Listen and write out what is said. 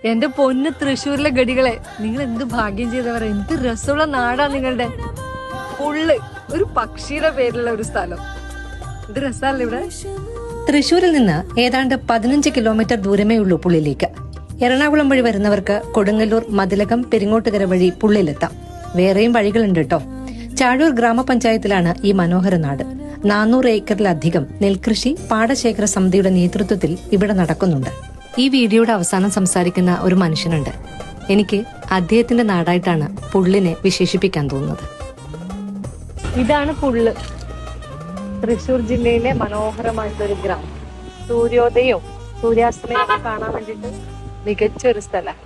എന്റെ പൊന്ന് തൃശ്ശൂരിലെ ഗഡികളെ, നിങ്ങൾ എന്ത് ഭാഗ്യം ചെയ്തവർ, എന്ത് രസമുള്ള നാടാ നിങ്ങളുടെ. പുള്ള് ഒരു പക്ഷിയുടെ പേരിലുള്ള ഒരു സ്ഥലം. എന്ത് രസമല്ലേ ഇവിടെ. തൃശ്ശൂരിൽ നിന്ന് ഏതാണ്ട് 15 കിലോമീറ്റർ ദൂരമേ ഉള്ളൂ പുള്ളിലേക്ക്. എറണാകുളം വഴി വരുന്നവർക്ക് കൊടുങ്ങല്ലൂർ, മതിലകം, പെരിങ്ങോട്ടുകര വഴി പുള്ളിലെത്താം. വേറെയും വഴികളുണ്ട് കേട്ടോ. ചാഴൂർ ഗ്രാമപഞ്ചായത്തിലാണ് ഈ മനോഹര നാട്. 400 ഏക്കറിലധികം നെൽകൃഷി പാടശേഖര സമിതിയുടെ നേതൃത്വത്തിൽ ഇവിടെ നടക്കുന്നുണ്ട്. ഈ വീഡിയോയുടെ അവസാനം സംസാരിക്കുന്ന ഒരു മനുഷ്യനുണ്ട്. എനിക്ക് അദ്ദേഹത്തിന്റെ നാടായിട്ടാണ് പുള്ളിനെ വിശേഷിപ്പിക്കാൻ തോന്നുന്നത്. ഇതാണ് പുള്ള്, തൃശ്ശൂർ ജില്ലയിലെ മനോഹരമായിട്ടൊരു ഗ്രാമം. സൂര്യോദയവും സൂര്യാസ്തമയവും കാണാൻ വേണ്ടിട്ട് മികച്ച ഒരു സ്ഥലം.